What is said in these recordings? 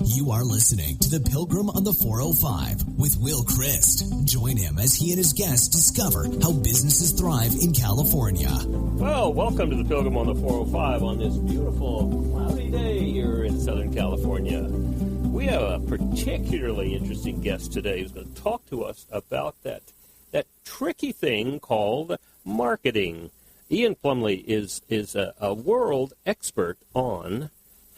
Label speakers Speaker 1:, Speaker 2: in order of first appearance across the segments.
Speaker 1: You are listening to The Pilgrim on the 405 with Will Christ. Join him as he and his guests discover how businesses thrive in California.
Speaker 2: Well, welcome to The Pilgrim on the 405 on this beautiful, cloudy day here in Southern California. We have a particularly interesting guest today who's going to talk to us about that tricky thing called marketing. Ian Plumlee is a world expert on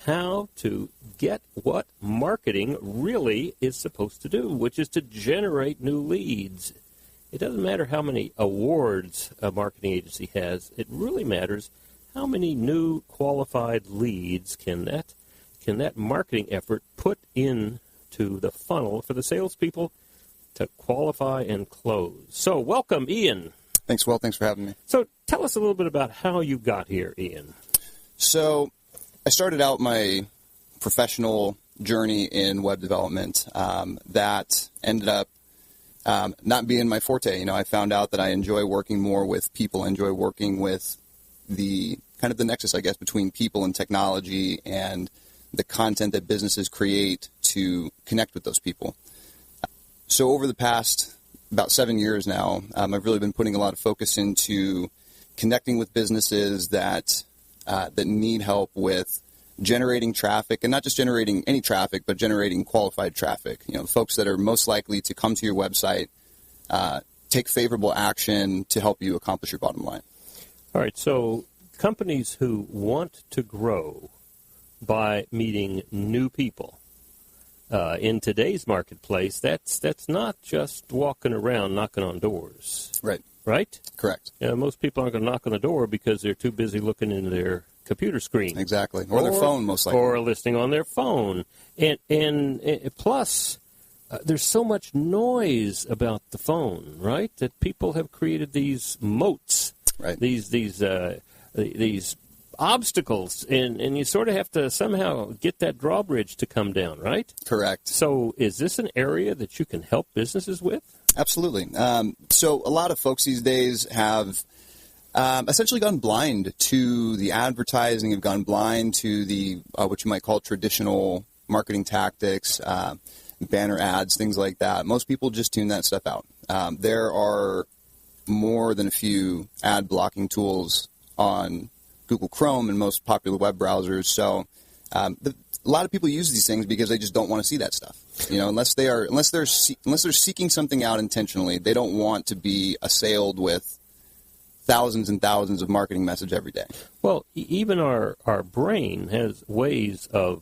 Speaker 2: how to get what marketing really is supposed to do, which is to generate new leads. It doesn't matter how many awards a marketing agency has. It really matters how many new qualified leads can that marketing effort put into the funnel for the salespeople to qualify and close. So welcome, Ian.
Speaker 3: Thanks, Will. Thanks for having me.
Speaker 2: So tell us a little bit about how you got here, Ian.
Speaker 3: So I started out my professional journey in web development. That ended up not being my forte. I found out that I enjoy working more with people. I enjoy working with the kind of the nexus, I guess, between people and technology and the content that businesses create to connect with those people. So over the past about 7 years now, I've really been putting a lot of focus into connecting with businesses that need help with generating traffic, and not just generating any traffic, but generating qualified traffic. Folks that are most likely to come to your website, take favorable action to help you accomplish your bottom line.
Speaker 2: All right, so companies who want to grow by meeting new people in today's marketplace, that's not just walking around knocking on doors.
Speaker 3: Right.
Speaker 2: Right?
Speaker 3: Correct.
Speaker 2: Most people aren't going to knock on the door because they're too busy looking into their computer screen.
Speaker 3: Exactly. Or their phone, most likely.
Speaker 2: Or listening on their phone. And plus, there's so much noise about the phone, right, that people have created these moats,
Speaker 3: right?
Speaker 2: These obstacles, and you sort of have to somehow get that drawbridge to come down, right?
Speaker 3: Correct.
Speaker 2: So is this an area that you can help businesses with?
Speaker 3: Absolutely. So a lot of folks these days have essentially gone blind to the advertising, have gone blind to the what you might call traditional marketing tactics, banner ads, things like that. Most people just tune that stuff out. There are more than a few ad blocking tools on Google Chrome and most popular web browsers. So a lot of people use these things because they just don't want to see that stuff. Unless they're seeking something out intentionally, they don't want to be assailed with thousands and thousands of marketing message every day.
Speaker 2: Well, even our brain has ways of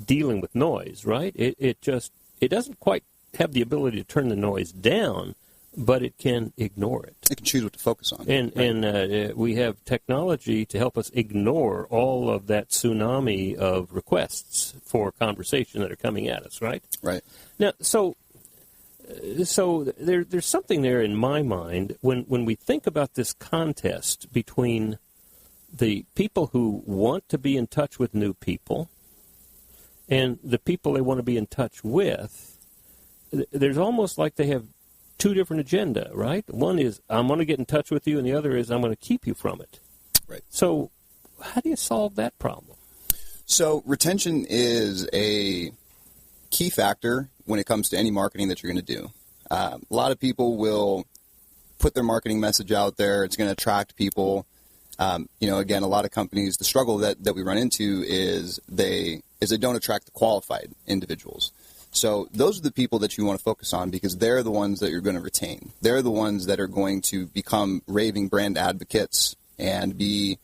Speaker 2: dealing with noise, right? It doesn't quite have the ability to turn the noise down, but it can ignore it.
Speaker 3: It can choose what to focus on.
Speaker 2: And we have technology to help us ignore all of that tsunami of requests for conversation that are coming at us, right?
Speaker 3: Right.
Speaker 2: Now, so there's something there in my mind when we think about this contest between the people who want to be in touch with new people and the people they want to be in touch with. There's almost like they have two different agenda, right? One is I'm going to get in touch with you, and the other is I'm going to keep you from it.
Speaker 3: Right. So
Speaker 2: how do you solve that problem?
Speaker 3: So retention is a key factor when it comes to any marketing that you're going to do. A lot of people will put their marketing message out there. It's going to attract people. Again, a lot of companies, the struggle that we run into is they don't attract the qualified individuals. So those are the people that you want to focus on because they're the ones that you're going to retain. They're the ones that are going to become raving brand advocates and be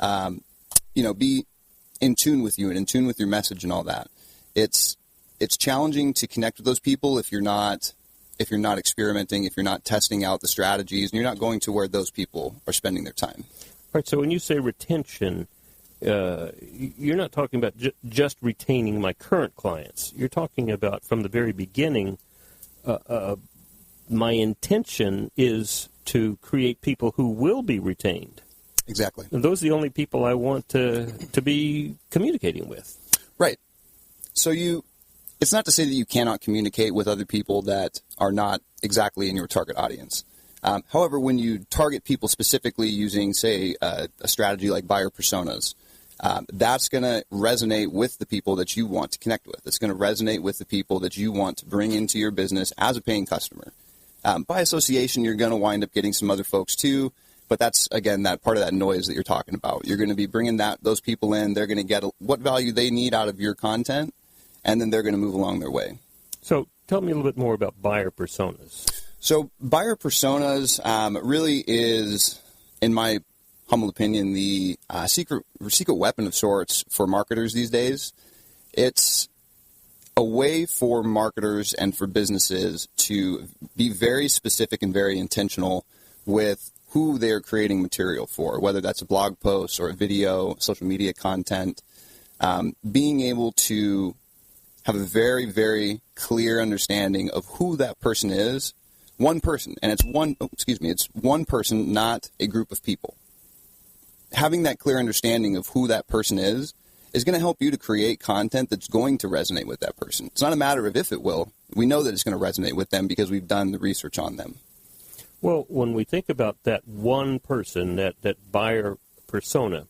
Speaker 3: in tune with you and in tune with your message and all that. It's challenging to connect with those people if you're not experimenting, if you're not testing out the strategies, and you're not going to where those people are spending their time.
Speaker 2: All right. So when you say retention, you're not talking about just retaining my current clients. You're talking about from the very beginning, my intention is to create people who will be retained.
Speaker 3: Exactly.
Speaker 2: And those are the only people I want to be communicating with.
Speaker 3: Right. So it's not to say that you cannot communicate with other people that are not exactly in your target audience. However, when you target people specifically using, say, a strategy like buyer personas, That's going to resonate with the people that you want to connect with. It's going to resonate with the people that you want to bring into your business as a paying customer. By association, you're going to wind up getting some other folks too, but that's, again, that part of that noise that you're talking about. You're going to be bringing those people in. They're going to get what value they need out of your content, and then they're going to move along their way.
Speaker 2: So tell me a little bit more about buyer personas.
Speaker 3: So buyer personas really is, in my humble opinion, the secret weapon of sorts for marketers these days. It's a way for marketers and for businesses to be very specific and very intentional with who they're creating material for, whether that's a blog post or a video, social media content. Being able to have a very, very clear understanding of who that person is, one person, and it's one person, not a group of people. Having that clear understanding of who that person is going to help you to create content that's going to resonate with that person. It's not a matter of if it will. We know that it's going to resonate with them because we've done the research on them.
Speaker 2: Well, when we think about that one person, that buyer persona,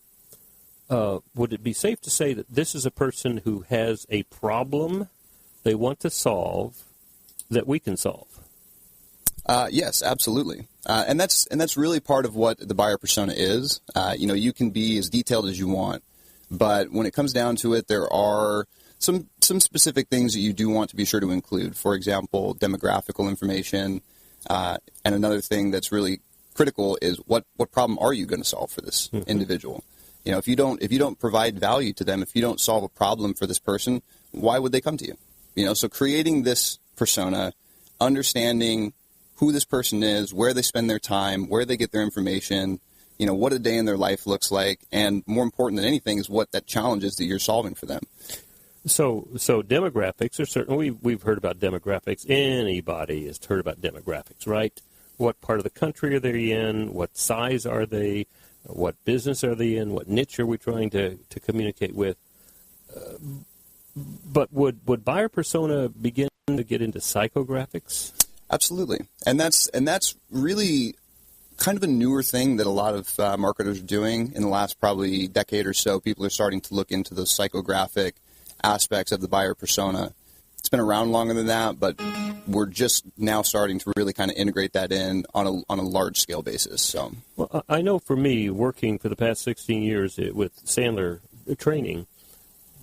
Speaker 2: would it be safe to say that this is a person who has a problem they want to solve that we can solve?
Speaker 3: Yes, absolutely. And that's really part of what the buyer persona is. You can be as detailed as you want, but when it comes down to it, there are some specific things that you do want to be sure to include. For example, demographical information, and another thing that's really critical is what problem are you going to solve for this individual? If you don't provide value to them, if you don't solve a problem for this person, why would they come to you? So creating this persona, understanding who this person is, where they spend their time, where they get their information, what a day in their life looks like, and more important than anything is what that challenge is that you're solving for them.
Speaker 2: So demographics are certainly, we've heard about demographics. Anybody has heard about demographics, right? What part of the country are they in? What size are they? What business are they in? What niche are we trying to communicate with? But would buyer persona begin to get into psychographics?
Speaker 3: Absolutely. And that's really kind of a newer thing that a lot of marketers are doing in the last probably decade or so. People are starting to look into the psychographic aspects of the buyer persona. It's been around longer than that, but we're just now starting to really kind of integrate that in on a large scale basis. So,
Speaker 2: well, I know for me, working for the past 16 years with Sandler training,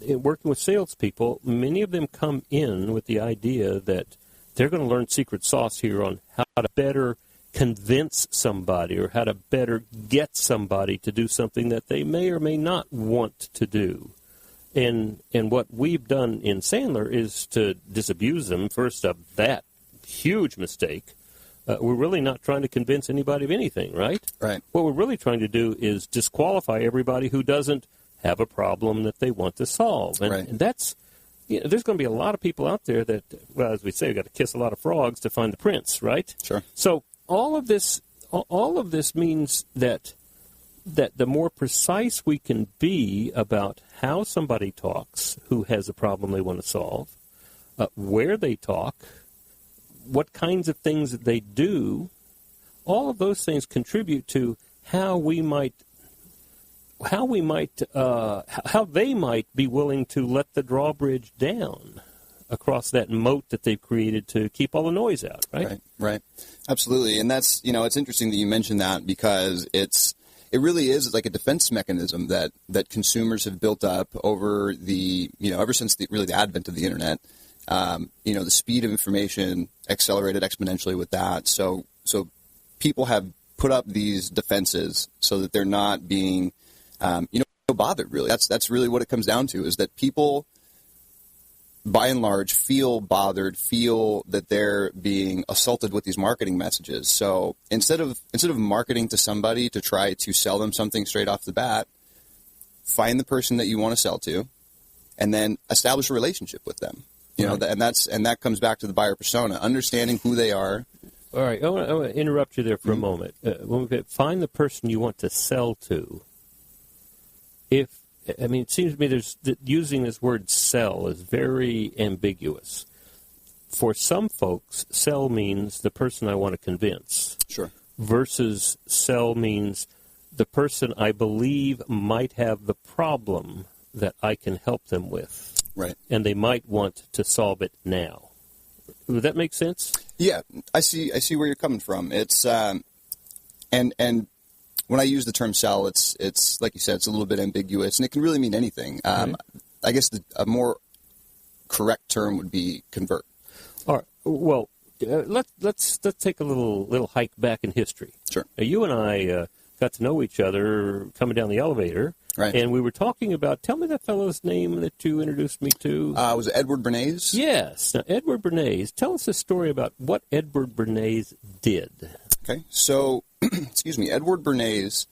Speaker 2: working with salespeople, many of them come in with the idea that they're going to learn secret sauce here on how to better convince somebody or how to better get somebody to do something that they may or may not want to do. And what we've done in Sandler is to disabuse them, first, of that huge mistake. We're really not trying to convince anybody of anything, right?
Speaker 3: Right.
Speaker 2: What we're really trying to do is disqualify everybody who doesn't have a problem that they want to solve. And,
Speaker 3: right.
Speaker 2: and that's, there's going to be a lot of people out there that, well, as we say, we've got to kiss a lot of frogs to find the prince, right?
Speaker 3: Sure.
Speaker 2: So all of this means that the more precise we can be about how somebody talks who has a problem they want to solve, where they talk, what kinds of things that they do, all of those things contribute to how they might be willing to let the drawbridge down across that moat that they've created to keep all the noise out, right?
Speaker 3: Right. Absolutely. And that's, it's interesting that you mentioned that because it really is like a defense mechanism that consumers have built up over ever since the advent of the internet. The speed of information accelerated exponentially with that. So people have put up these defenses so that they're not being, bothered, really. That's really what it comes down to, is that people, by and large, feel bothered, feel that they're being assaulted with these marketing messages. So instead of marketing to somebody to try to sell them something straight off the bat, find the person that you want to sell to, and then establish a relationship with them.
Speaker 2: Right.
Speaker 3: And that comes back to the buyer persona, understanding who they are.
Speaker 2: All right, I want to interrupt you there for a moment. When we find the person you want to sell to, it seems to me using this word sell is very ambiguous. For some folks, sell means the person I want to convince.
Speaker 3: Sure.
Speaker 2: Versus sell means the person I believe might have the problem that I can help them with.
Speaker 3: Right.
Speaker 2: And they might want to solve it now. Would that make sense?
Speaker 3: Yeah, I see where you're coming from. It's and when I use the term sell, it's like you said, it's a little bit ambiguous, and it can really mean anything. I guess a more correct term would be convert.
Speaker 2: All right. Well, let's take a little hike back in history.
Speaker 3: Sure.
Speaker 2: Now, you and I got to know each other coming down the elevator,
Speaker 3: right?
Speaker 2: And we were talking about. Tell me that fellow's name that you introduced me to.
Speaker 3: Was it Edward Bernays?
Speaker 2: Yes. Now, Edward Bernays. Tell us a story about what Edward Bernays did.
Speaker 3: Okay. So, excuse me, Edward Bernays.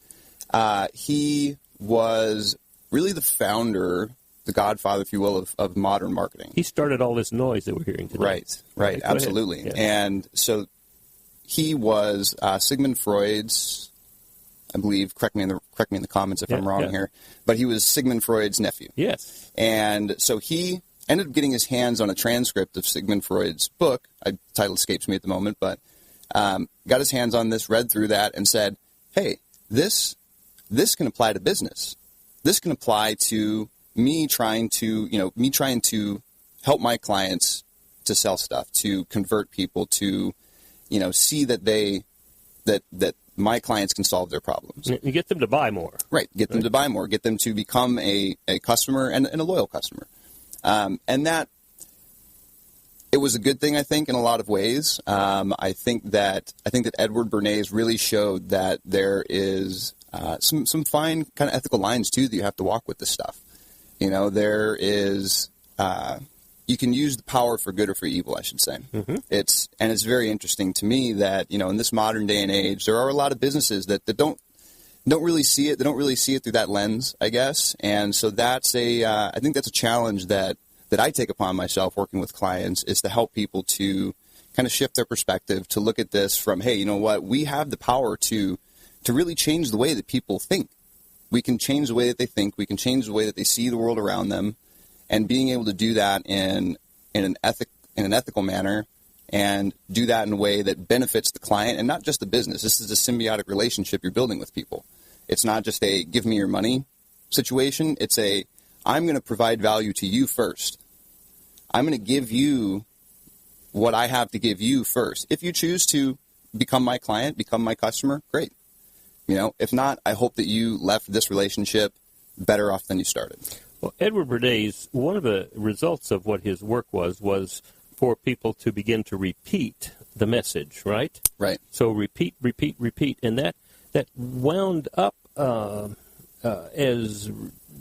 Speaker 3: He was really the founder, the godfather, if you will, of modern marketing.
Speaker 2: He started all this noise that we're hearing today.
Speaker 3: Right, absolutely.
Speaker 2: Yeah.
Speaker 3: And so he was Sigmund Freud's, I believe, correct me in the comments if I'm wrong here, but he was Sigmund Freud's nephew.
Speaker 2: Yes.
Speaker 3: And so he ended up getting his hands on a transcript of Sigmund Freud's book. The title escapes me at the moment, but got his hands on this, read through that, and said, hey, this can apply to business. This can apply to me trying to help my clients to sell stuff, to convert people, to, see that my clients can solve their problems.
Speaker 2: You get them to buy more.
Speaker 3: Right. Get them to buy more. Get them to become a customer and a loyal customer. And that it was a good thing, I think, in a lot of ways. I think that Edward Bernays really showed that there is some fine kind of ethical lines too that you have to walk with this stuff. There is, you can use the power for good or for evil, I should say. Mm-hmm. It's very interesting to me that, in this modern day and age, there are a lot of businesses that don't really see it. They don't really see it through that lens, I guess. And so that's I think that's a challenge that I take upon myself working with clients, is to help people to kind of shift their perspective, to look at this from, hey, you know what, we have the power to really change the way that people think. We can change the way that they think. We can change the way that they see the world around them, and being able to do that in an ethical manner, and do that in a way that benefits the client and not just the business. This is a symbiotic relationship you're building with people. It's not just a give me your money situation. It's I'm going to provide value to you first. I'm going to give you what I have to give you first. If you choose to become my client, become my customer, great. If not, I hope that you left this relationship better off than you started.
Speaker 2: Well, Edward Bernays, one of the results of what his work was for people to begin to repeat the message, right?
Speaker 3: Right.
Speaker 2: So repeat, and that wound up as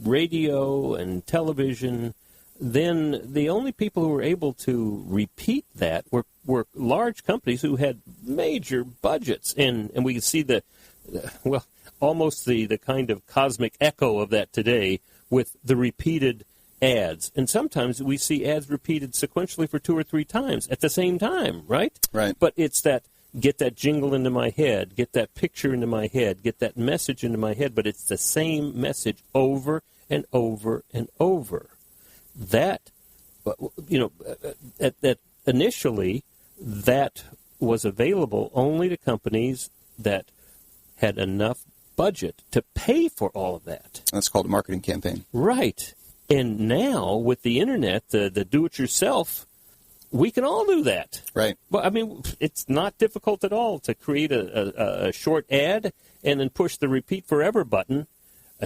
Speaker 2: radio and television. Then the only people who were able to repeat that were large companies who had major budgets, and we can see almost the kind of cosmic echo of that today with the repeated ads. And sometimes we see ads repeated sequentially for 2 or 3 times at the same time, right?
Speaker 3: Right.
Speaker 2: But it's that, get that jingle into my head, get that picture into my head, get that message into my head, but it's the same message over and over and over. That, that initially, that was available only to companies that had enough budget to pay for all of that.
Speaker 3: That's called a marketing campaign.
Speaker 2: Right. And now, with the internet, the do-it-yourself, we can all do that.
Speaker 3: Right.
Speaker 2: Well, it's not difficult at all to create a short ad and then push the repeat forever button,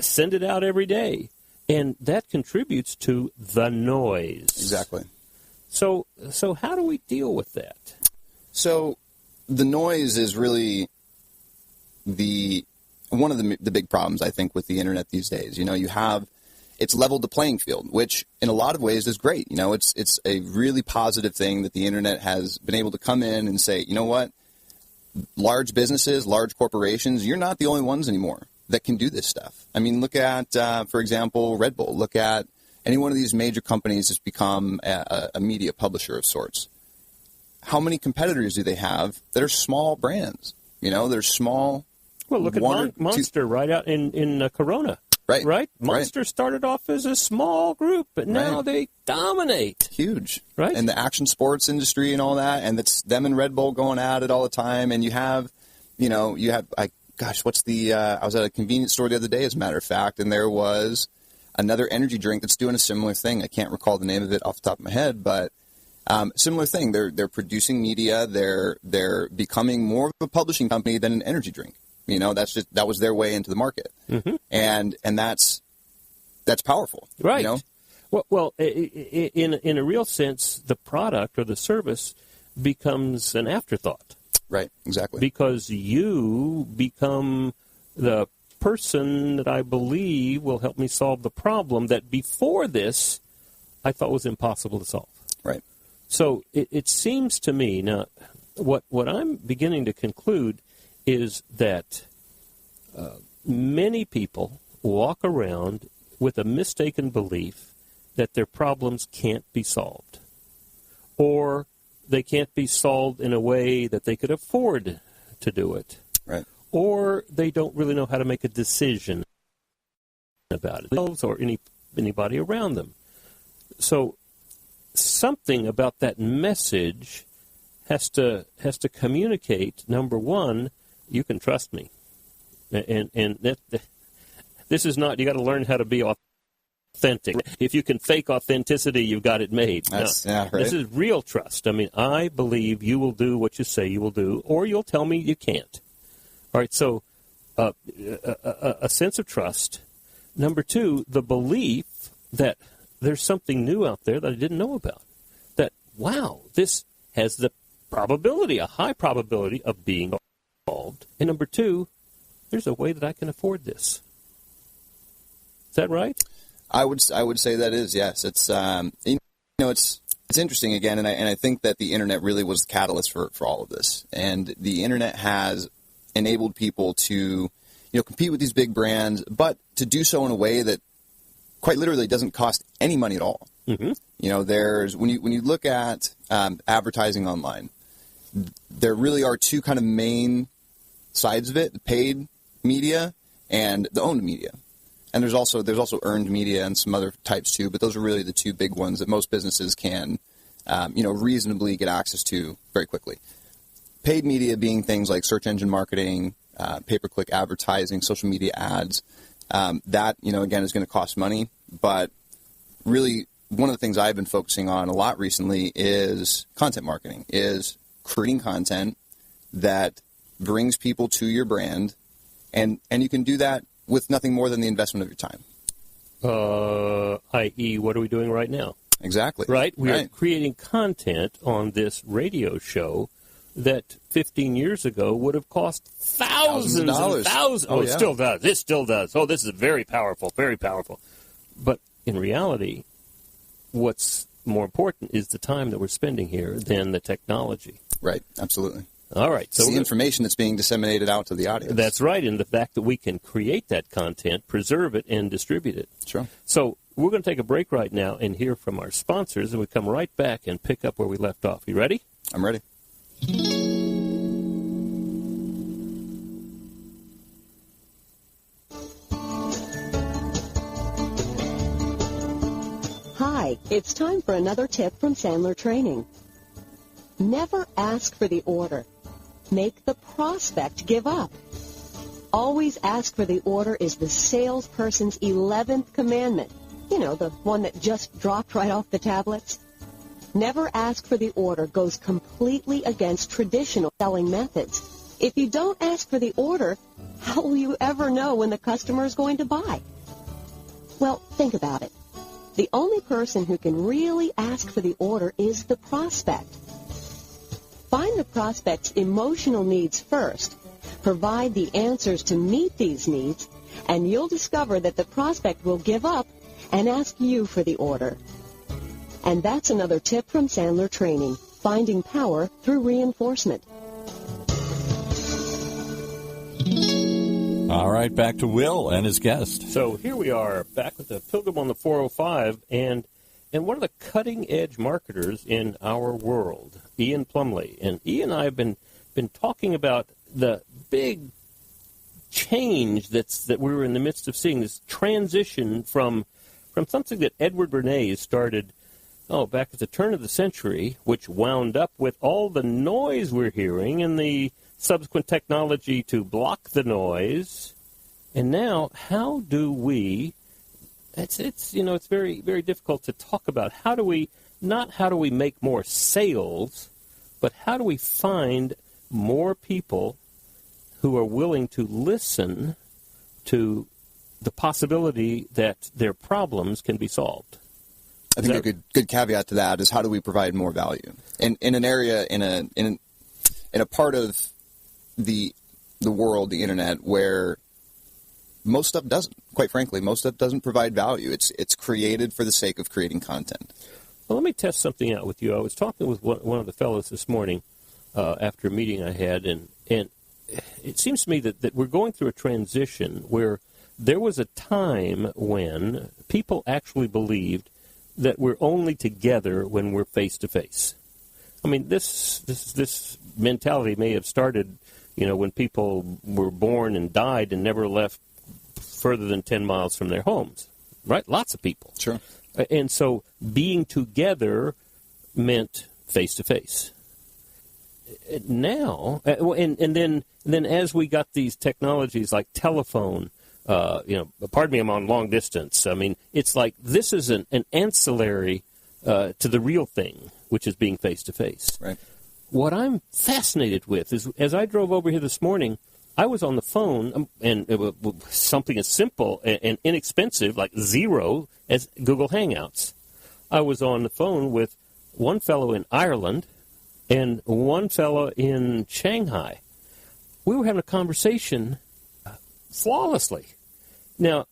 Speaker 2: send it out every day. And that contributes to the noise.
Speaker 3: Exactly.
Speaker 2: So how do we deal with that?
Speaker 3: So the noise is really one of the big problems, I think, with the internet these days. It's leveled the playing field, which in a lot of ways is great. It's a really positive thing that the internet has been able to come in and say, you know what, large businesses, large corporations, you're not the only ones anymore that can do this stuff. Look at, for example, Red Bull. Look at any one of these major companies that's become a media publisher of sorts. How many competitors do they have that are small brands? They're small.
Speaker 2: Well, look at Monster right out in Corona. Right? Monster started off as a small group, but now they dominate.
Speaker 3: Huge.
Speaker 2: Right?
Speaker 3: And the action sports industry and all that, and it's them and Red Bull going at it all the time. And you have gosh, what's the, I was at a convenience store the other day, as a matter of fact, and there was another energy drink that's doing a similar thing. I can't recall the name of it off the top of my head, but similar thing. They're producing media. They're becoming more of a publishing company than an energy drink. That was their way into the market, and that's powerful,
Speaker 2: right? Well, in a real sense, the product or the service becomes an afterthought,
Speaker 3: right? Exactly,
Speaker 2: because you become the person that I believe will help me solve the problem that before this I thought was impossible to solve.
Speaker 3: Right.
Speaker 2: So it seems to me now, what I'm beginning to conclude is that many people walk around with a mistaken belief that their problems can't be solved, or they can't be solved in a way that they could afford to do it,
Speaker 3: right?
Speaker 2: Or they don't really know how to make a decision about it, themselves or anybody around them. So something about that message has to communicate. Number one, you can trust me, and this is not. You got to learn how to be authentic. If you can fake authenticity, you've got it made.
Speaker 3: Right.
Speaker 2: This is real trust. I mean, I believe you will do what you say you will do, or you'll tell me you can't. All right. So, a sense of trust. Number two, the belief that there's something new out there that I didn't know about. That, wow, this has the probability, a high probability of being solved. And number two, there's a way that I can afford this. Is that right?
Speaker 3: I would say that is, yes. It's it's interesting again, and I think that the internet really was the catalyst for all of this. And the internet has enabled people to compete with these big brands, but to do so in a way that quite literally doesn't cost any money at all. Mm-hmm. There's when you look at advertising online, there really are two kind of main sides of it: the paid media and the owned media. And there's also earned media and some other types too, but those are really the two big ones that most businesses can reasonably get access to very quickly. Paid media being things like search engine marketing, pay-per-click advertising, social media ads. That again is going to cost money, but really one of the things I've been focusing on a lot recently is content marketing, is creating content that brings people to your brand, and you can do that with nothing more than the investment of your time.
Speaker 2: I.e., what are we doing right now?
Speaker 3: Exactly.
Speaker 2: Right? We are creating content on this radio show that 15 years ago would have cost thousands of dollars. Oh, it still does. It still does. Oh, this is very powerful, very powerful. But in reality, what's more important is the time that we're spending here than the technology.
Speaker 3: Right. Absolutely.
Speaker 2: All right.
Speaker 3: So it's the information that's being disseminated out to the audience.
Speaker 2: That's right. And the fact that we can create that content, preserve it, and distribute it.
Speaker 3: Sure. So
Speaker 2: we're going to take a break right now and hear from our sponsors, and we come right back and pick up where we left off. You ready?
Speaker 3: I'm ready.
Speaker 4: Hi, it's time for another tip from Sandler Training. Never ask for the order. Make the prospect give up. Always ask for the order is the salesperson's 11th commandment. The one that just dropped right off the tablets. Never ask for the order goes completely against traditional selling methods. If you don't ask for the order, how will you ever know when the customer is going to buy? Well, think about it. The only person who can really ask for the order is the prospect. Find the prospect's emotional needs first, provide the answers to meet these needs, and you'll discover that the prospect will give up and ask you for the order. And that's another tip from Sandler Training, finding power through reinforcement.
Speaker 5: All right, back to Will and his guest.
Speaker 2: So here we are, back with the Pilgrim on the 405, and one of the cutting-edge marketers in our world, Ian Plumlee. And Ian and I have been talking about the big change that we were in the midst of seeing, this transition from something that Edward Bernays started back at the turn of the century, which wound up with all the noise we're hearing and the subsequent technology to block the noise. And now, how do we? It's very, very difficult to talk about. How do we make more sales, but how do we find more people who are willing to listen to the possibility that their problems can be solved?
Speaker 3: I think a good caveat to that is, how do we provide more value in an area, in a part of the world, the internet, where most stuff doesn't. Quite frankly, most stuff doesn't provide value. It's created for the sake of creating content.
Speaker 2: Well, let me test something out with you. I was talking with one of the fellows this morning after a meeting I had, and it seems to me that we're going through a transition where there was a time when people actually believed that we're only together when we're face-to-face. I mean, this mentality may have started, when people were born and died and never left further than 10 miles from their homes, right? Lots of people.
Speaker 3: Sure.
Speaker 2: And so being together meant face-to-face. Now, and then as we got these technologies like telephone, pardon me, I'm on long distance. I mean, it's like this is an ancillary to the real thing, which is being face-to-face.
Speaker 3: Right.
Speaker 2: What I'm fascinated with is, as I drove over here this morning, I was on the phone, and it was something as simple and inexpensive like Zero as Google Hangouts. I was on the phone with one fellow in Ireland and one fellow in Shanghai. We were having a conversation flawlessly. Now,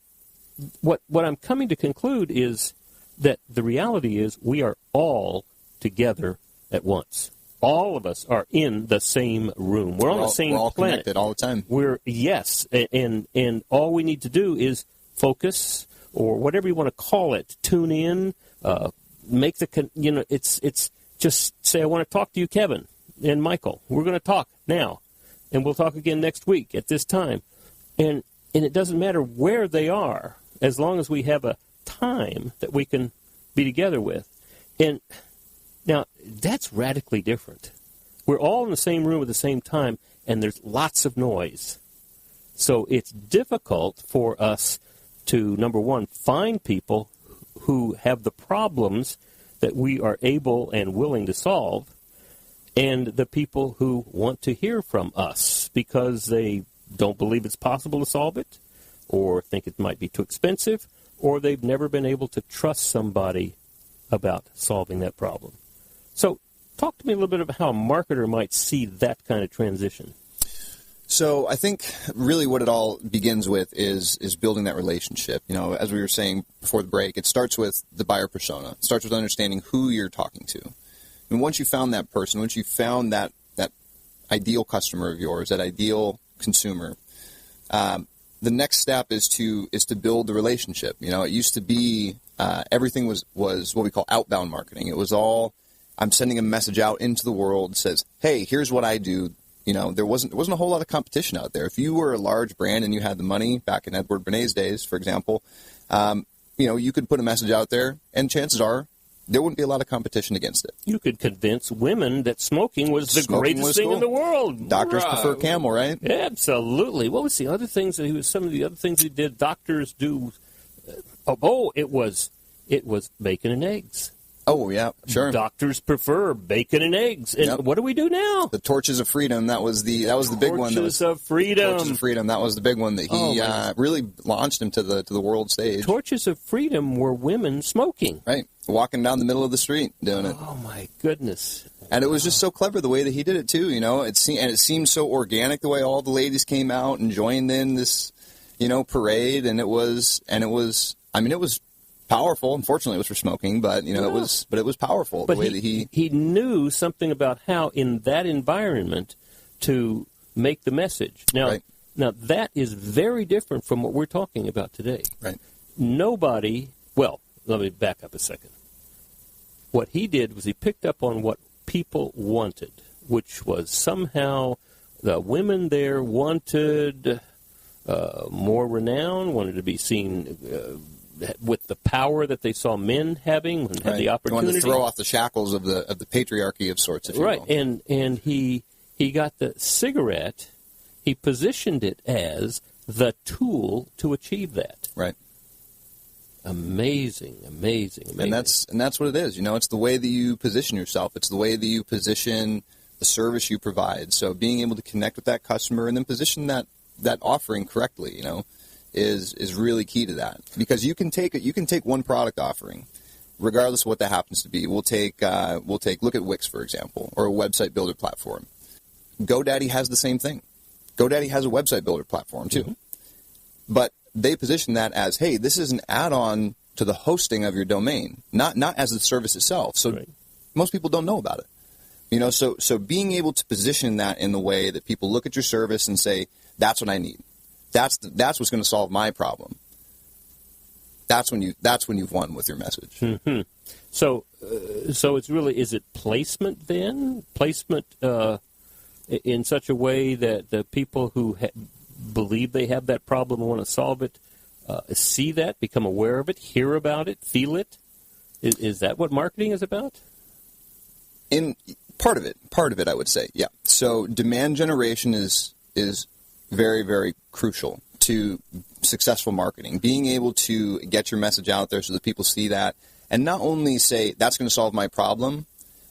Speaker 2: what I'm coming to conclude is that the reality is we are all together at once. All of us are in the same room. We're on the same planet. We're all
Speaker 3: connected all the time.
Speaker 2: And all we need to do is focus, or whatever you want to call it, tune in, make it's just say, I want to talk to you, Kevin and Michael. We're going to talk now, and we'll talk again next week at this time. And it doesn't matter where they are, as long as we have a time that we can be together with. And now, that's radically different. We're all in the same room at the same time, and there's lots of noise. So it's difficult for us to, number one, find people who have the problems that we are able and willing to solve, and the people who want to hear from us because they don't believe it's possible to solve it, or think it might be too expensive, or they've never been able to trust somebody about solving that problem. So talk to me a little bit about how a marketer might see that kind of transition.
Speaker 3: So I think really what it all begins with is building that relationship. As we were saying before the break, it starts with the buyer persona. It starts with understanding who you're talking to. And once you found that person, once you found that ideal customer of yours, that ideal consumer, the next step is to build the relationship. It used to be everything was what we call outbound marketing. It was all, I'm sending a message out into the world that says, hey, here's what I do. There wasn't a whole lot of competition out there. If you were a large brand and you had the money back in Edward Benet's days, for example, you could put a message out there, and chances are there wouldn't be a lot of competition against it.
Speaker 2: You could convince women that smoking was the greatest thing in the world.
Speaker 3: Doctors prefer Camel, right?
Speaker 2: Absolutely. What was the other things that some of the other things he did? Doctors do. It was bacon and eggs.
Speaker 3: Oh, yeah, sure.
Speaker 2: Doctors prefer bacon and eggs. And What do we do now?
Speaker 3: The Torches of Freedom, that was the big one.
Speaker 2: Torches of Freedom.
Speaker 3: Torches of Freedom, that was the big one that he really launched him to the world stage.
Speaker 2: Torches of Freedom were women smoking.
Speaker 3: Right. Walking down the middle of the street doing it.
Speaker 2: Oh, my goodness.
Speaker 3: And it was just so clever the way that he did it, too. It seemed so organic the way all the ladies came out and joined in this, parade. And it was powerful. Unfortunately, it was for smoking, but it was powerful the way that
Speaker 2: he knew something about how in that environment to make the message. Now, Now that is very different from what we're talking about today.
Speaker 3: Right.
Speaker 2: Well, let me back up a second. What he did was he picked up on what people wanted, which was somehow the women there wanted more renown, wanted to be seen with the power that they saw men having and had the opportunity.
Speaker 3: Wanted to throw off the shackles of the patriarchy of sorts, if you will.
Speaker 2: And he he got the cigarette, he positioned it as the tool to achieve that.
Speaker 3: Right.
Speaker 2: Amazing.
Speaker 3: And that's what it is. It's the way that you position yourself. It's the way that you position the service you provide. So being able to connect with that customer and then position that offering correctly, is really key to that. Because you can take one product offering, regardless of what that happens to be. Look at Wix, for example, or a website builder platform. GoDaddy has the same thing. GoDaddy has a website builder platform too. But they position that as, hey, this is an add-on to the hosting of your domain, not as the service itself. So most people don't know about it. So being able to position that in the way that people look at your service and say, that's what I need. That's what's going to solve my problem. That's when you've won with your message.
Speaker 2: Mm-hmm. So it's really, is it placement then? Placement in such a way that the people who believe they have that problem and want to solve it see that, become aware of it, hear about it, feel it? Is that what marketing is about?
Speaker 3: In part of it, I would say, yeah. So demand generation is very, very crucial to successful marketing. Being able to get your message out there so that people see that, and not only say that's going to solve my problem,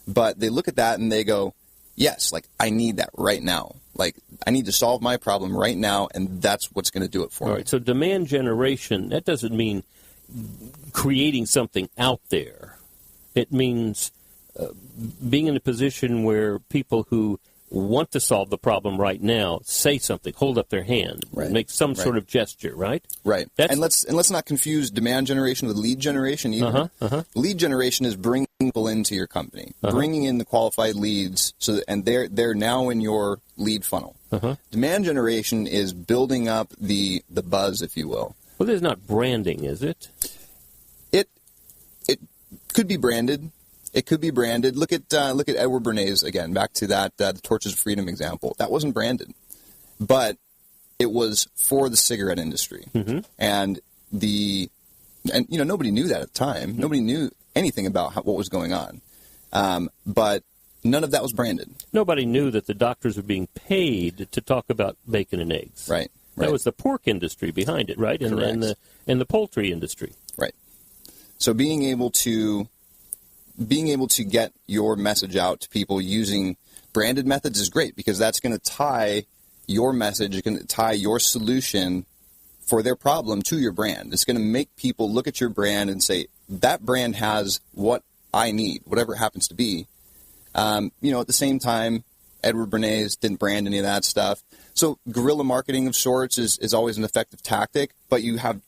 Speaker 3: but they look at that and they go, yes, like I need that right now. Like I need to solve my problem right now, and that's what's going to do it for me.
Speaker 2: All right. So demand generation, that doesn't mean creating something out there. It means being in a position where people who want to solve the problem right now say something, hold up their hand, make some sort of gesture, right?
Speaker 3: Right. And let's not confuse demand generation with lead generation either. Lead generation is bringing people into your company, bringing in the qualified leads, and they're now in your lead funnel. Demand generation is building up the buzz, if you will.
Speaker 2: Well, there's not branding, is it?
Speaker 3: It could be branded. It could be branded. Look at Edward Bernays again. Back to that the Torches of Freedom example. That wasn't branded, but it was for the cigarette industry, and nobody knew that at the time. Nobody knew anything about what was going on, but none of that was branded.
Speaker 2: Nobody knew that the doctors were being paid to talk about bacon and eggs.
Speaker 3: Right.
Speaker 2: That was the pork industry behind it, right? And the poultry industry.
Speaker 3: Right. So being able to get your message out to people using branded methods is great, because that's going to tie your message, it's going to tie your solution for their problem to your brand. It's going to make people look at your brand and say, that brand has what I need, whatever it happens to be. At the same time, Edward Bernays didn't brand any of that stuff. So guerrilla marketing of sorts is always an effective tactic, but you have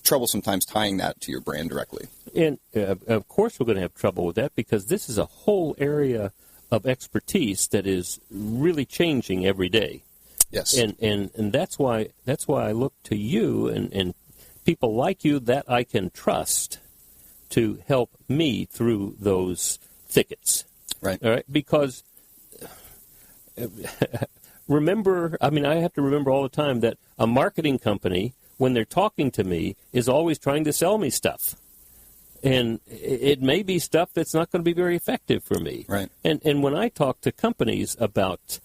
Speaker 3: trouble sometimes tying that to your brand directly.
Speaker 2: And, of course, we're going to have trouble with that, because this is a whole area of expertise that is really changing every day.
Speaker 3: Yes.
Speaker 2: And that's why I look to you and people like you that I can trust to help me through those thickets.
Speaker 3: Right.
Speaker 2: All right? Because I have to remember all the time that a marketing company, when they're talking to me, is always trying to sell me stuff. And it may be stuff that's not going to be very effective for me.
Speaker 3: Right.
Speaker 2: And when I talk to companies about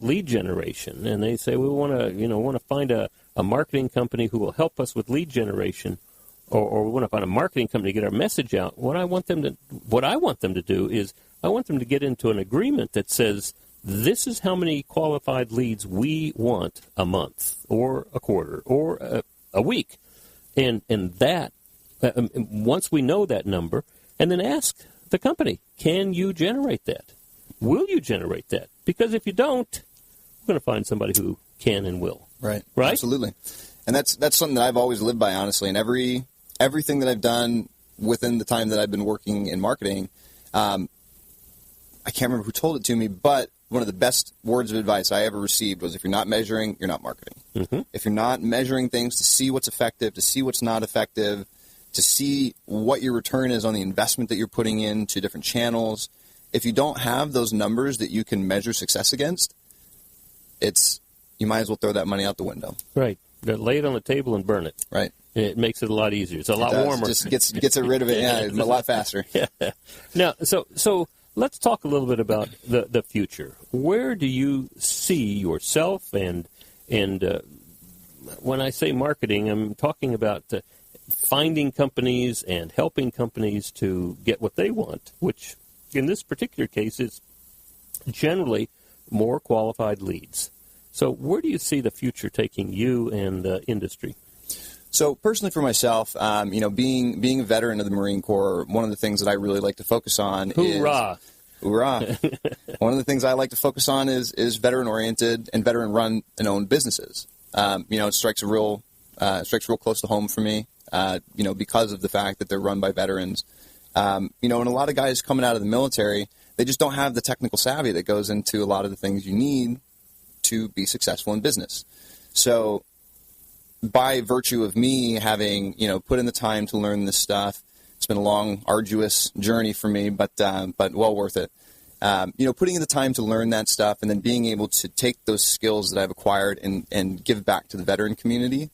Speaker 2: lead generation, and they say, we want to find a marketing company who will help us with lead generation, or we want to find a marketing company to get our message out, what I want them to do is I want them to get into an agreement that says, this is how many qualified leads we want a month, or a quarter, or a week. And that, once we know that number, and then ask the company, can you generate that? Will you generate that? Because if you don't, we're going to find somebody who can and will.
Speaker 3: Right.
Speaker 2: Right?
Speaker 3: Absolutely. And that's something that I've always lived by, honestly. And everything that I've done within the time that I've been working in marketing, I can't remember who told it to me, but one of the best words of advice I ever received was, if you're not measuring, you're not marketing. If you're not measuring things to see what's effective, to see what's not effective, to see what your return is on the investment that you're putting into different channels, if you don't have those numbers that you can measure success against, you might as well throw that money out the window.
Speaker 2: Right. Lay it on the table and burn it.
Speaker 3: Right.
Speaker 2: It makes it a lot easier. It's a lot warmer.
Speaker 3: Just gets it rid of it. Yeah, a lot faster.
Speaker 2: Now, so let's talk a little bit about the future. Where do you see yourself and when I say marketing, I'm talking about finding companies and helping companies to get what they want, which in this particular case is generally more qualified leads. So where do you see the future taking you and the industry?
Speaker 3: So personally for myself, being a veteran of the Marine Corps, one of the things that I really like to focus on
Speaker 2: Hoorah!
Speaker 3: Hoorah! One of the things I like to focus on is veteran-oriented and veteran-run and owned businesses. It strikes real close to home for me, because of the fact that they're run by veterans. And a lot of guys coming out of the military, they just don't have the technical savvy that goes into a lot of the things you need to be successful in business. So by virtue of me having, put in the time to learn this stuff, it's been a long, arduous journey for me, but well worth it. Putting in the time to learn that stuff and then being able to take those skills that I've acquired and give back to the veteran community,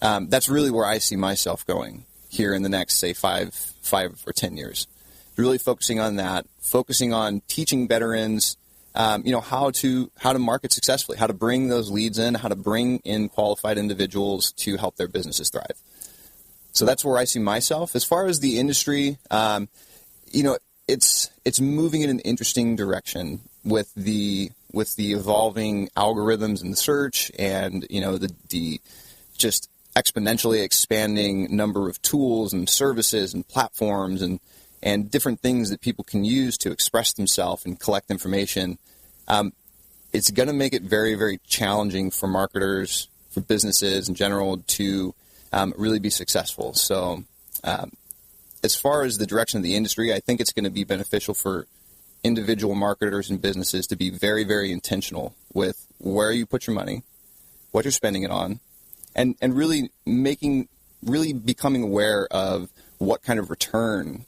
Speaker 3: that's really where I see myself going here in the next, say, 5 or 10 years. Really focusing on that, focusing on teaching veterans, how to market successfully, how to bring those leads in, how to bring in qualified individuals to help their businesses thrive. So that's where I see myself. As far as the industry, it's moving in an interesting direction with the evolving algorithms in the search and the just exponentially expanding number of tools and services and platforms and different things that people can use to express themselves and collect information. It's going to make it very, very challenging for marketers, for businesses in general to really be successful. So as far as the direction of the industry, I think it's going to be beneficial for individual marketers and businesses to be very, very intentional with where you put your money, what you're spending it on, and really becoming aware of what kind of return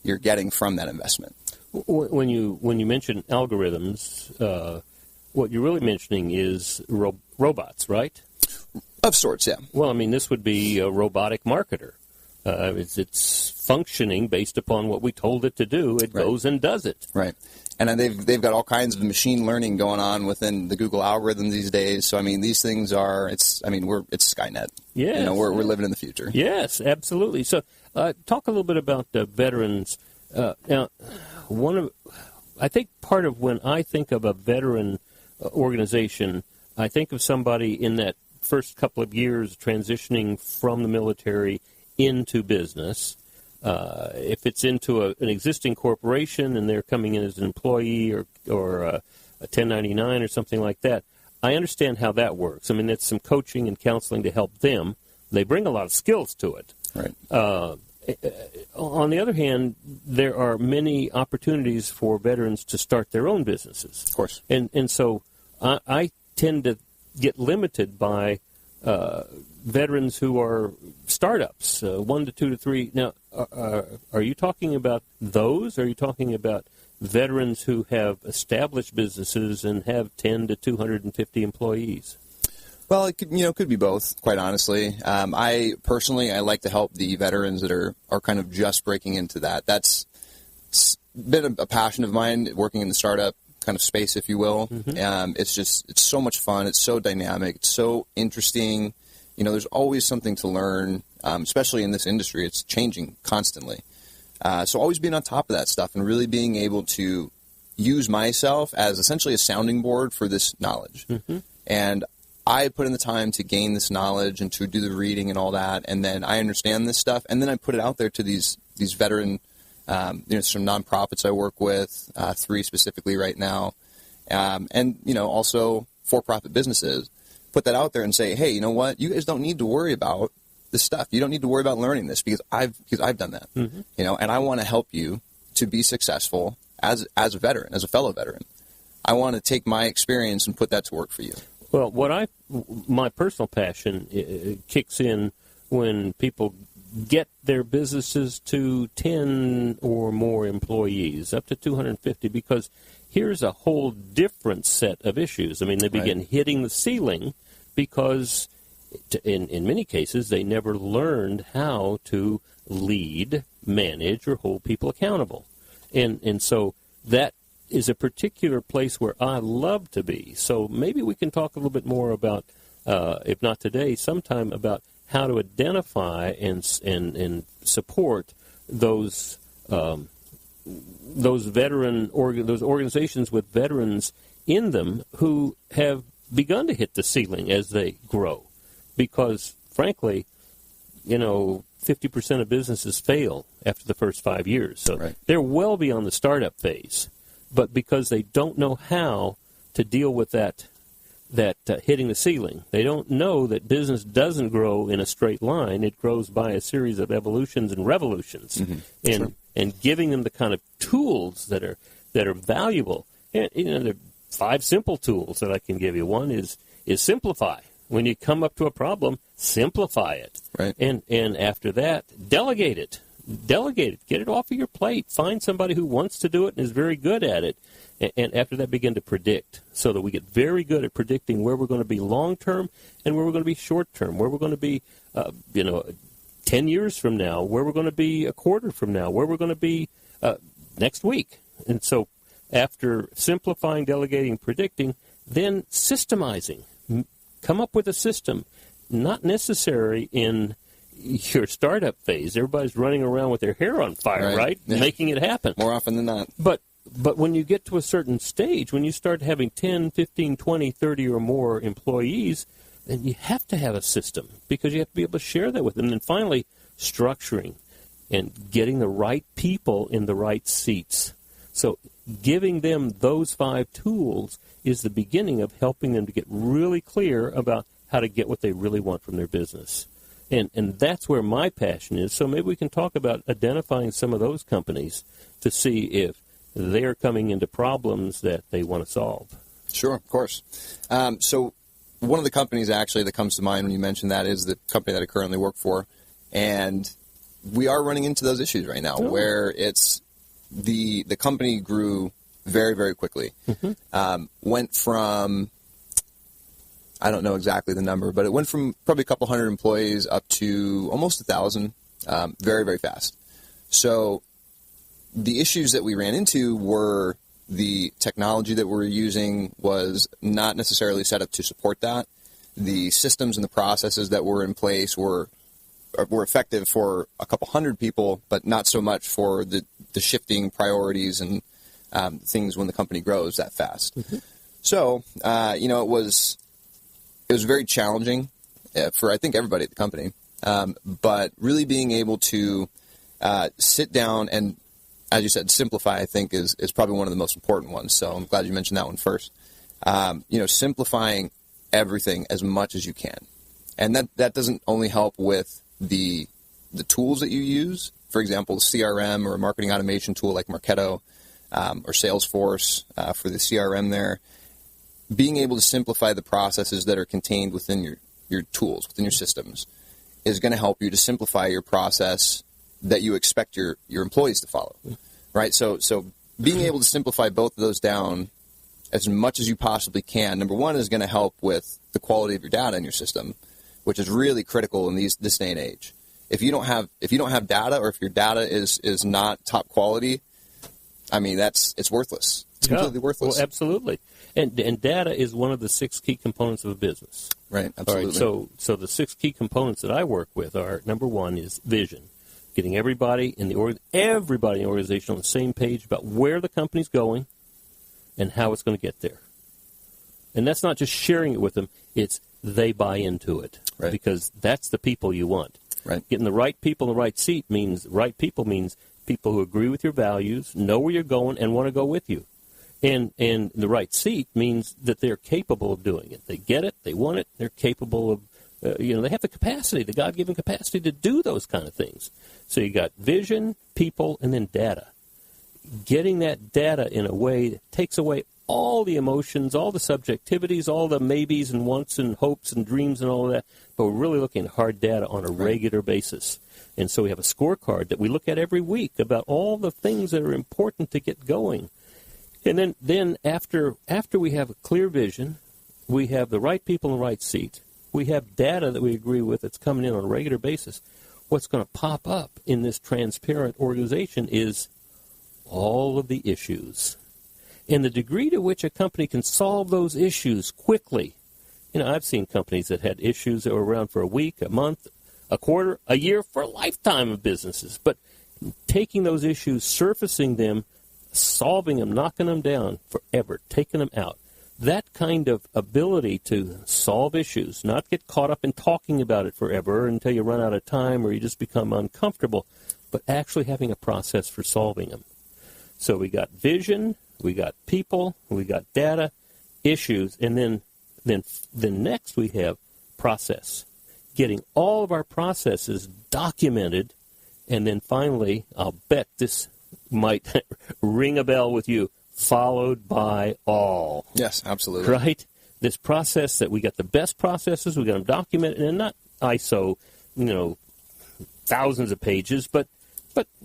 Speaker 3: you're getting from that investment.
Speaker 2: When you mention algorithms, what you're really mentioning is robots, right?
Speaker 3: Of sorts, yeah.
Speaker 2: Well, I mean, this would be a robotic marketer. It's functioning based upon what we told it to do. It goes and does it.
Speaker 3: Right. And they've got all kinds of machine learning going on within the Google algorithm these days. So I mean, these things are it's Skynet.
Speaker 2: Yes.
Speaker 3: We're living in the future.
Speaker 2: Yes, absolutely. So talk a little bit about veterans. Now, I think part of when I think of a veteran organization, I think of somebody in that first couple of years transitioning from the military into business. If it's into an existing corporation and they're coming in as an employee or a 1099 or something like that, I understand how that works. I mean, it's some coaching and counseling to help them. They bring a lot of skills to it.
Speaker 3: Right.
Speaker 2: On the other hand, there are many opportunities for veterans to start their own businesses.
Speaker 3: Of course.
Speaker 2: And so I tend to get limited by veterans who are startups, 1 to 2 to 3. Now, are you talking about those? Or are you talking about veterans who have established businesses and have 10 to 250 employees?
Speaker 3: Well, it could be both, quite honestly. I like to help the veterans that are kind of just breaking into that. It's been a passion of mine, working in the startup kind of space, if you will. Mm-hmm. It's so much fun. It's so dynamic. It's so interesting. There's always something to learn, especially in this industry. It's changing constantly. So always being on top of that stuff and really being able to use myself as essentially a sounding board for this knowledge. Mm-hmm. And I put in the time to gain this knowledge and to do the reading and all that, and then I understand this stuff, and then I put it out there to these veteran, some nonprofits I work with, 3 specifically right now, and also for-profit businesses. Put that out there and say, hey, you know what? You guys don't need to worry about this stuff. You don't need to worry about learning this because I've done that. Mm-hmm. And I want to help you to be successful as a veteran, as a fellow veteran. I want to take my experience and put that to work for you.
Speaker 2: Well, my personal passion kicks in when people get their businesses to 10 or more employees, up to 250, because here's a whole different set of issues. I mean, they begin hitting the ceiling because in many cases they never learned how to lead, manage, or hold people accountable. And so that is a particular place where I love to be. So maybe we can talk a little bit more about, if not today, sometime about how to identify and support those organizations with veterans in them who have begun to hit the ceiling as they grow. Because, frankly, 50% of businesses fail after the first 5 years. So
Speaker 3: right.
Speaker 2: They're well beyond the startup phase. But because they don't know how to deal with that hitting the ceiling, they don't know that business doesn't grow in a straight line. It grows by a series of evolutions and revolutions. Mm-hmm. And giving them the kind of tools that are valuable. And there are 5 simple tools that I can give you. One is simplify. When you come up to a problem, simplify it.
Speaker 3: Right.
Speaker 2: And after that, delegate it. Delegate it. Get it off of your plate. Find somebody who wants to do it and is very good at it. And after that, begin to predict, so that we get very good at predicting where we're going to be long-term and where we're going to be short-term, where we're going to be, 10 years from now, where we're going to be a quarter from now, where we're going to be next week. And so after simplifying, delegating, predicting, then systemizing. Come up with a system, not necessary in your startup phase. Everybody's running around with their hair on fire, right?
Speaker 3: Yeah.
Speaker 2: Making it happen.
Speaker 3: More often than not.
Speaker 2: But when you get to a certain stage, when you start having 10, 15, 20, 30 or more employees, then you have to have a system, because you have to be able to share that with them. And then finally, structuring and getting the right people in the right seats. So giving them those 5 tools is the beginning of helping them to get really clear about how to get what they really want from their business. And that's where my passion is. So maybe we can talk about identifying some of those companies to see if they're coming into problems that they want to solve.
Speaker 3: Sure, of course. So one of the companies actually that comes to mind when you mention that is the company that I currently work for. And we are running into those issues right now where it's the company grew very, very quickly. Mm-hmm. Went from, I don't know exactly the number, but it went from probably a couple hundred employees up to almost 1,000 very, very fast. So the issues that we ran into were the technology that we're using was not necessarily set up to support that. The systems and the processes that were in place were effective for a couple hundred people, but not so much for the shifting priorities and things when the company grows that fast. Mm-hmm. So, it was very challenging for, I think, everybody at the company. But really being able to sit down and, as you said, simplify, I think, is probably one of the most important ones. So I'm glad you mentioned that one first. Simplifying everything as much as you can. And that doesn't only help with the tools that you use. For example, CRM or a marketing automation tool like Marketo or Salesforce for the CRM there. Being able to simplify the processes that are contained within your tools, within your systems, is going to help you to simplify your process that you expect your employees to follow, right? So being able to simplify both of those down as much as you possibly can, number one, is going to help with the quality of your data in your system, which is really critical in this day and age. If you don't have data, or if your data is not top quality, I mean, it's worthless. It's completely worthless.
Speaker 2: Well, absolutely. And data is one of the 6 key components of a business.
Speaker 3: Right, absolutely.
Speaker 2: All right, so the 6 key components that I work with are, number one is vision. Getting everybody in the organization on the same page about where the company's going and how it's going to get there. And that's not just sharing it with them, it's they buy into it.
Speaker 3: Right.
Speaker 2: Because that's the people you want.
Speaker 3: Right.
Speaker 2: Getting the right people in the right seat means people who agree with your values, know where you're going, and want to go with you. And the right seat means that they're capable of doing it. They get it, they want it, they're capable of, they have the capacity, the God-given capacity to do those kind of things. So you got vision, people, and then data. Getting that data in a way that takes away all the emotions, all the subjectivities, all the maybes and wants and hopes and dreams and all of that, but we're really looking at hard data on a regular basis. And so we have a scorecard that we look at every week about all the things that are important to get going. And then after we have a clear vision, we have the right people in the right seat, we have data that we agree with that's coming in on a regular basis, what's going to pop up in this transparent organization is all of the issues. And the degree to which a company can solve those issues quickly. I've seen companies that had issues that were around for a week, a month, a quarter, a year, for a lifetime of businesses. But taking those issues, surfacing them, solving them, knocking them down forever, taking them out. That kind of ability to solve issues, not get caught up in talking about it forever until you run out of time or you just become uncomfortable, but actually having a process for solving them. So we got vision, we got people, we got data, issues, and then next we have process. Getting all of our processes documented, and then finally, I'll bet this might ring a bell with you, followed by all.
Speaker 3: Yes, absolutely.
Speaker 2: Right? This process that we got the best processes, we got them documented, and not ISO, thousands of pages, but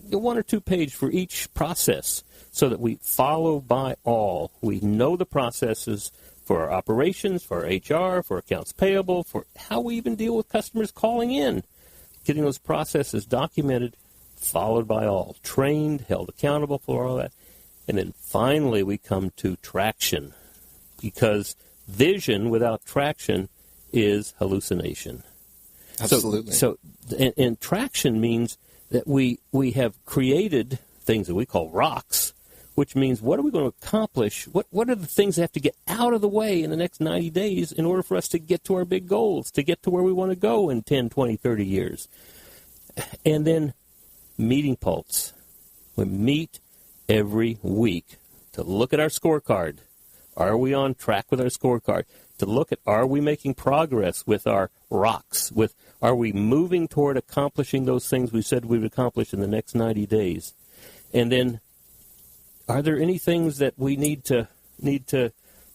Speaker 2: 1 or 2 pages for each process so that we follow by all. We know the processes for our operations, for our HR, for accounts payable, for how we even deal with customers calling in. Getting those processes documented, followed by all. Trained, held accountable for all that. And then finally we come to traction, because vision without traction is hallucination.
Speaker 3: Absolutely.
Speaker 2: And traction means that we have created things that we call rocks, which means what are we going to accomplish? What are the things that have to get out of the way in the next 90 days in order for us to get to our big goals, to get to where we want to go in 10, 20, 30 years? And then meeting pulse. We meet every week to look at our scorecard. Are we on track with our scorecard? To look at, are we making progress with our rocks? Are we moving toward accomplishing those things we said we would accomplish in the next 90 days? And then, are there any things that we need to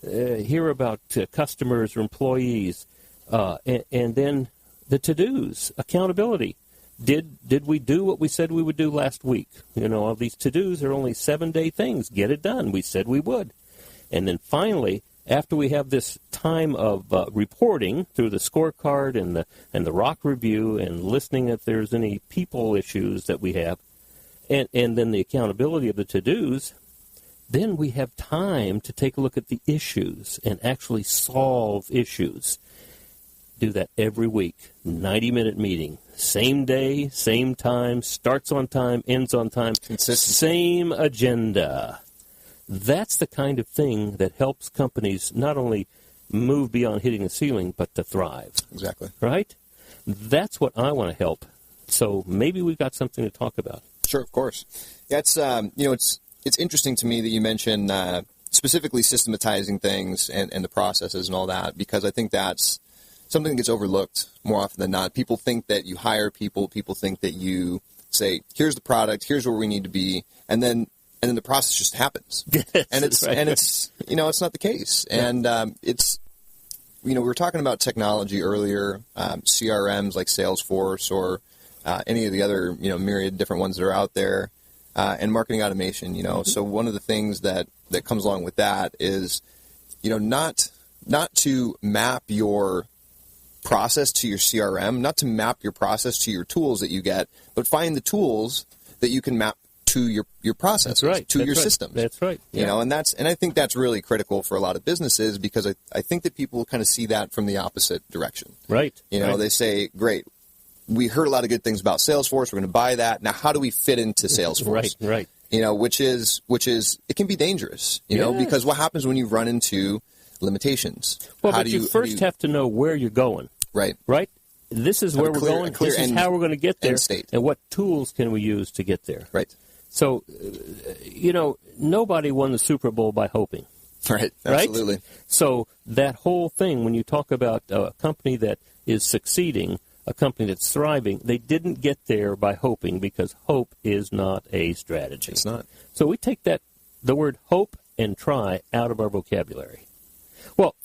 Speaker 2: hear about customers or employees? And then the to-dos, accountability. Did we do what we said we would do last week? All these to-dos are only 7-day things. Get it done. We said we would. And then finally, after we have this time of reporting through the scorecard and the rock review and listening if there's any people issues that we have, and then the accountability of the to-dos, then we have time to take a look at the issues and actually solve issues. Do that every week. 90-minute meeting. Same day, same time, starts on time, ends on time.
Speaker 3: Consistency.
Speaker 2: Same agenda. That's the kind of thing that helps companies not only move beyond hitting the ceiling, but to thrive.
Speaker 3: Exactly.
Speaker 2: Right? That's what I want to help. So maybe we've got something to talk about.
Speaker 3: Sure, of course. Yeah, it's interesting to me that you mentioned specifically systematizing things and the processes and all that, because I think that's something that gets overlooked more often than not. People think that you hire people. People think that you say, here's the product, here's where we need to be, and then the process just happens.
Speaker 2: Yes,
Speaker 3: and it's
Speaker 2: right.
Speaker 3: It's not the case.
Speaker 2: Yeah.
Speaker 3: And we were talking about technology earlier, CRMs like Salesforce or any of the other myriad different ones that are out there, and marketing automation.
Speaker 2: Mm-hmm.
Speaker 3: So one of the things that comes along with that is not to map your process to your CRM, not to map your process to your tools that you get, but find the tools that you can map to your processes, your systems.
Speaker 2: That's right. Yeah.
Speaker 3: And I think that's really critical for a lot of businesses, because I think that people kind of see that from the opposite direction.
Speaker 2: Right. Right.
Speaker 3: They say, great, we heard a lot of good things about Salesforce, we're going to buy that. Now, how do we fit into Salesforce?
Speaker 2: Right.
Speaker 3: Which is it can be dangerous, because what happens when you run into limitations?
Speaker 2: Well, but you first have to know where you're going.
Speaker 3: Right.
Speaker 2: Right? This is where we're going. This is how we're going to get there. And what tools can we use to get there?
Speaker 3: Right.
Speaker 2: So, nobody won the Super Bowl by hoping.
Speaker 3: Right. Absolutely.
Speaker 2: Right? So that whole thing, when you talk about a company that is succeeding, a company that's thriving, they didn't get there by hoping, because hope is not a strategy.
Speaker 3: It's not.
Speaker 2: So we take the word hope and try out of our vocabulary. Well,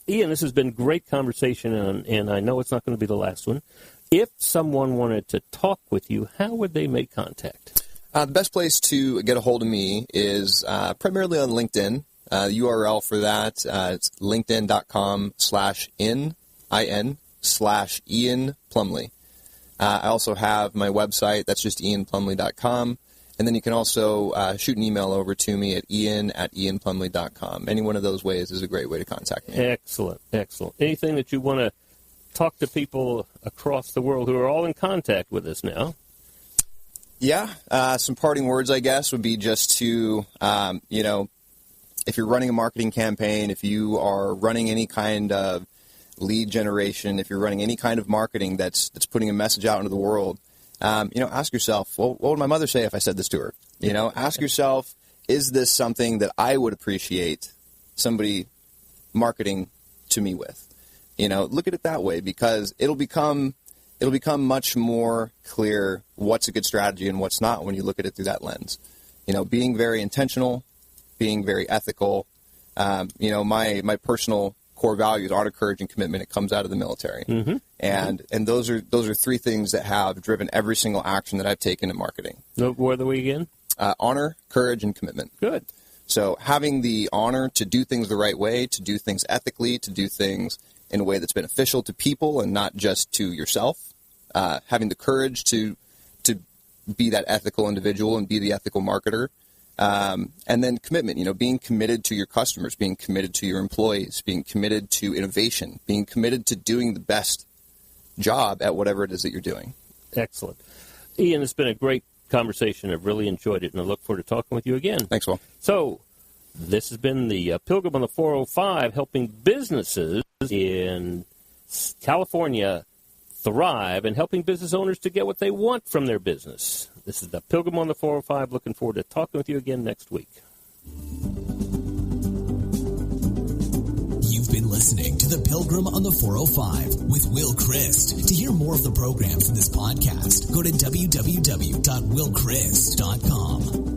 Speaker 2: Ian, this has been great conversation, and I know it's not going to be the last one. If someone wanted to talk with you, how would they make contact?
Speaker 3: The best place to get a hold of me is primarily on LinkedIn. The URL for that, it's linkedin.com/Ian Plumlee. I also have my website. That's just ianplumlee.com. And And then you can also shoot an email over to me at ian@ianplumlee.com. Any one of those ways is a great way to contact me.
Speaker 2: Excellent, excellent. Anything that you want to talk to people across the world who are all in contact with us now?
Speaker 3: Yeah, some parting words, I guess, would be just to, if you're running a marketing campaign, if you are running any kind of lead generation, if you're running any kind of marketing that's putting a message out into the world, ask yourself, well, what would my mother say if I said this to her? Ask yourself, is this something that I would appreciate somebody marketing to me with? Look at it that way, because it'll become much more clear what's a good strategy and what's not when you look at it through that lens. Being very intentional, being very ethical. My personal core values, honor, courage, and commitment. It comes out of the military, and those are three things that have driven every single action that I've taken in marketing.
Speaker 2: What are the way again?
Speaker 3: Honor, courage, and commitment.
Speaker 2: Good.
Speaker 3: So having the honor to do things the right way, to do things ethically, to do things in a way that's beneficial to people and not just to yourself. Having the courage to be that ethical individual and be the ethical marketer. And then commitment, being committed to your customers, being committed to your employees, being committed to innovation, being committed to doing the best job at whatever it is that you're doing.
Speaker 2: Excellent. Ian, it's been a great conversation. I've really enjoyed it, and I look forward to talking with you again.
Speaker 3: Thanks, Will.
Speaker 2: So this has been the Pilgrim on the 405, helping businesses in California thrive and helping business owners to get what they want from their business. This is the Pilgrim on the 405. Looking forward to talking with you again next week.
Speaker 1: You've been listening to the Pilgrim on the 405 with Will Christ. To hear more of the programs in this podcast, go to www.willchrist.com.